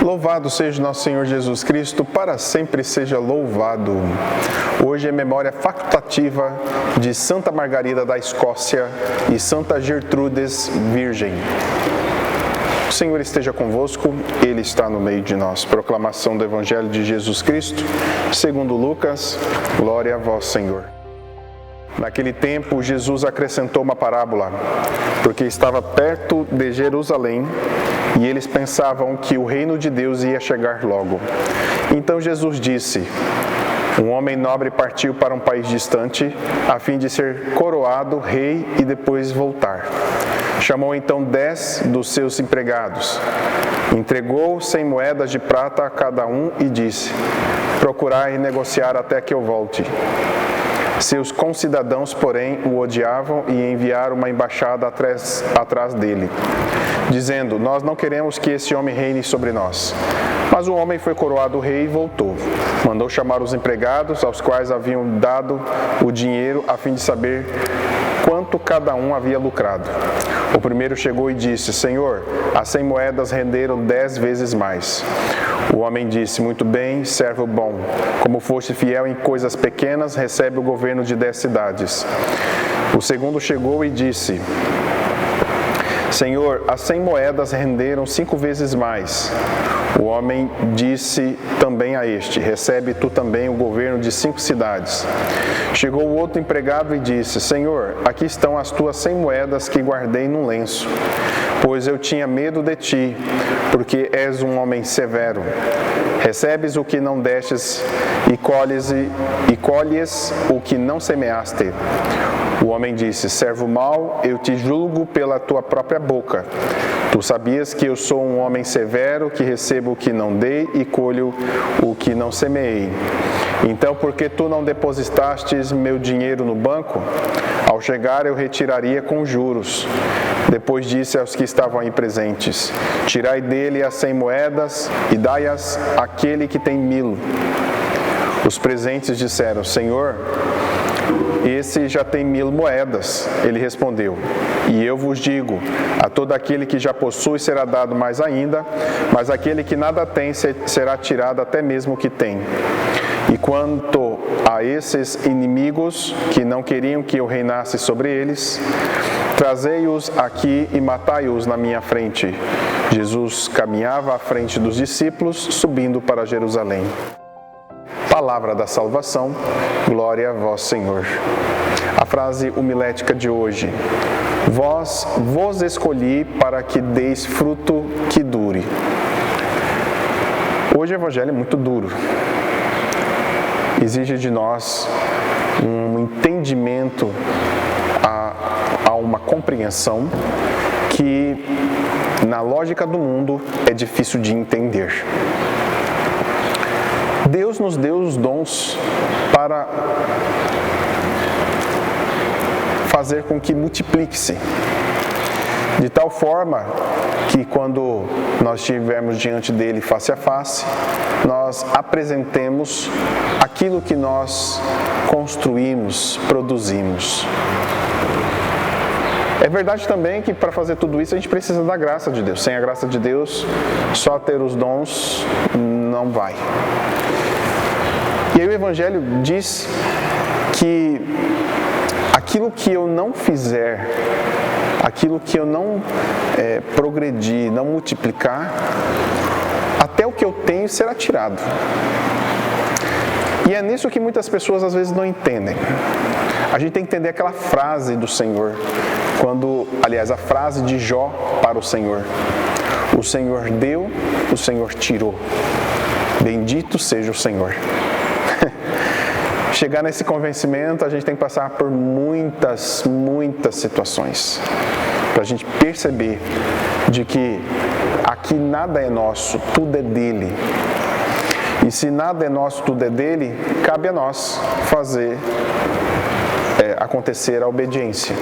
Louvado seja nosso Senhor Jesus Cristo, para sempre seja louvado. Hoje é memória facultativa de Santa Margarida da Escócia e Santa Gertrudes Virgem. O Senhor esteja convosco, Ele está no meio de nós. Proclamação do Evangelho de Jesus Cristo, segundo Lucas. Glória a vós, Senhor. Naquele tempo, Jesus acrescentou uma parábola, porque estava perto de Jerusalém e eles pensavam que o reino de Deus ia chegar logo. Então Jesus disse: um homem nobre partiu para um país distante, a fim de ser coroado rei e depois voltar. Chamou então 10 dos seus empregados, entregou 100 moedas de prata a cada um e disse: procurai negociar até que eu volte. Seus concidadãos, porém, o odiavam e enviaram uma embaixada atrás dele, dizendo: nós não queremos que esse homem reine sobre nós. Mas o homem foi coroado rei e voltou. Mandou chamar os empregados, aos quais haviam dado o dinheiro, a fim de saber quanto cada um havia lucrado. O primeiro chegou e disse: Senhor, as 100 moedas renderam 10 vezes mais. O homem disse: muito bem, servo bom. Como foste fiel em coisas pequenas, recebe o governo de 10 cidades. O segundo chegou e disse: Senhor, as 100 moedas renderam 5 vezes mais. O homem disse também a este: recebe tu também o governo de 5 cidades. Chegou o outro empregado e disse: Senhor, aqui estão as tuas 100 moedas que guardei num lenço, pois eu tinha medo de ti, porque és um homem severo. Recebes o que não destes e colhes o que não semeaste. O homem disse: servo mau, eu te julgo pela tua própria boca. Tu sabias que eu sou um homem severo, que recebo o que não dei e colho o que não semeei. Então, por que tu não depositastes meu dinheiro no banco? Ao chegar, eu retiraria com juros. Depois disse aos que estavam aí presentes: tirai dele as 100 moedas e dai-as àquele que tem 1000. Os presentes disseram: Senhor, esse já tem 1000 moedas. Ele respondeu: e eu vos digo, a todo aquele que já possui será dado mais ainda, mas aquele que nada tem será tirado até mesmo o que tem. E quanto a esses inimigos que não queriam que eu reinasse sobre eles, trazei-os aqui e matai-os na minha frente. Jesus caminhava à frente dos discípulos, subindo para Jerusalém. Palavra da salvação, glória a vós, Senhor. A frase homilética de hoje: vos escolhi para que deis fruto que dure. Hoje o Evangelho é muito duro. Exige de nós um entendimento, a uma compreensão que, na lógica do mundo, é difícil de entender. Deus nos deu os dons para fazer com que multiplique-se, de tal forma que quando nós estivermos diante dele face a face, nós apresentemos aquilo que nós construímos, produzimos. É verdade também que para fazer tudo isso a gente precisa da graça de Deus. Sem a graça de Deus, só ter os dons não vai. E aí o Evangelho diz que aquilo que eu não fizer, aquilo que eu não progredir, não multiplicar, até o que eu tenho será tirado. E é nisso que muitas pessoas às vezes não entendem. A gente tem que entender aquela frase do Senhor, a frase de Jó para o Senhor: o Senhor deu, o Senhor tirou. Bendito seja o Senhor. Chegar nesse convencimento, a gente tem que passar por muitas situações, para a gente perceber de que aqui nada é nosso, tudo é dele. E se nada é nosso, tudo é dele, cabe a nós fazer acontecer a obediência.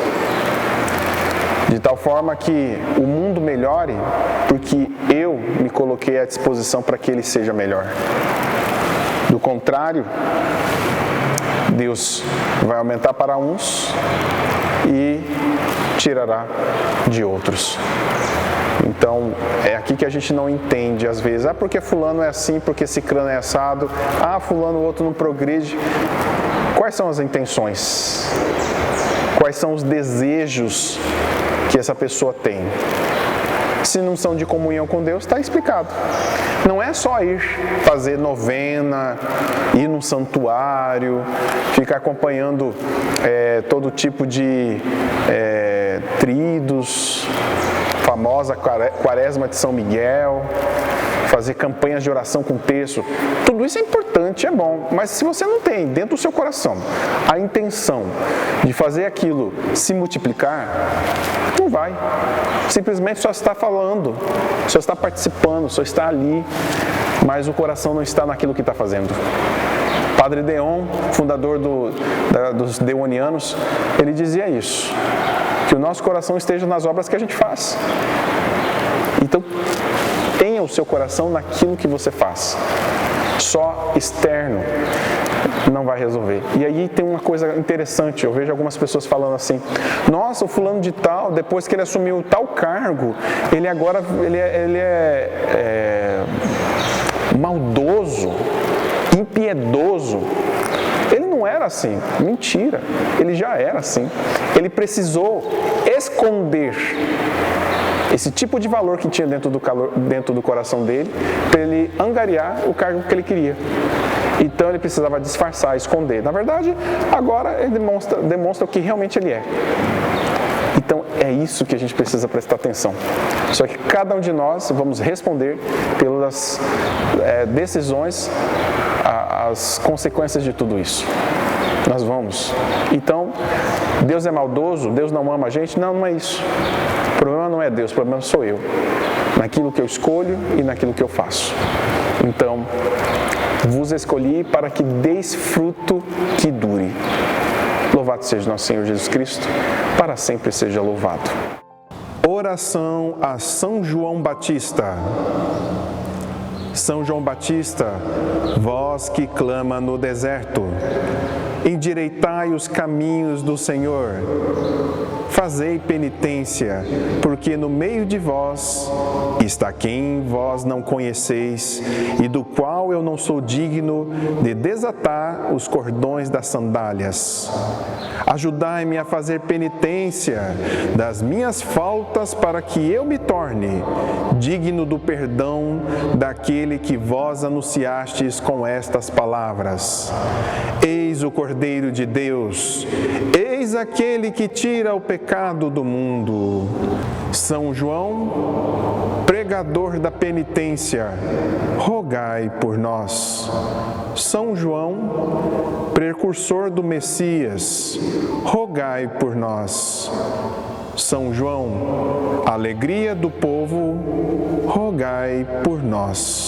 De tal forma que o mundo melhore, porque eu me coloquei à disposição para que ele seja melhor. Do contrário, Deus vai aumentar para uns e tirará de outros. Então, é aqui que a gente não entende às vezes. Ah, porque fulano é assim, porque ciclano é assado. Ah, fulano o outro não progride. Quais são as intenções? Quais são os desejos que essa pessoa tem? Se não são de comunhão com Deus, está explicado. Não é só ir fazer novena, ir num santuário, ficar acompanhando todo tipo de tridos, famosa quaresma de São Miguel, fazer campanhas de oração com texto. Tudo isso é importante, é bom, mas se você não tem dentro do seu coração a intenção de fazer aquilo se multiplicar, não vai. Simplesmente só está falando, só está participando, só está ali, mas o coração não está naquilo que está fazendo. Padre Deon, fundador dos Deonianos, ele dizia isso, que o nosso coração esteja nas obras que a gente faz. Então, tenha o seu coração naquilo que você faz. Só externo não vai resolver. E aí tem uma coisa interessante, eu vejo algumas pessoas falando assim: nossa, o fulano de tal, depois que ele assumiu tal cargo, ele agora é maldoso, impiedoso. Ele não era assim. Mentira, ele já era assim. Ele precisou esconder esse tipo de valor que tinha dentro do coração dele, para ele angariar o cargo que ele queria. Então ele precisava disfarçar, esconder. Na verdade, agora ele demonstra o que realmente ele é. Então é isso que a gente precisa prestar atenção. Só que cada um de nós vamos responder pelas decisões, as consequências de tudo isso. Nós vamos. Então, Deus é maldoso? Deus não ama a gente? Não, não é isso. O problema não é Deus, o problema sou eu. Naquilo que eu escolho e naquilo que eu faço. Então, vos escolhi para que deis fruto que dure. Louvado seja nosso Senhor Jesus Cristo, para sempre seja louvado. Oração a São João Batista. São João Batista, vós que clama no deserto, endireitai os caminhos do Senhor. Fazei penitência, porque no meio de vós está quem vós não conheceis, e do qual eu não sou digno de desatar os cordões das sandálias. Ajudai-me a fazer penitência das minhas faltas, para que eu me torne digno do perdão daquele que vós anunciastes com estas palavras. Eis o Cordeiro de Deus, eis aquele que tira o pecado do mundo. São João, pregador da penitência, rogai por nós. São João, precursor do Messias, rogai por nós. São João, alegria do povo, rogai por nós.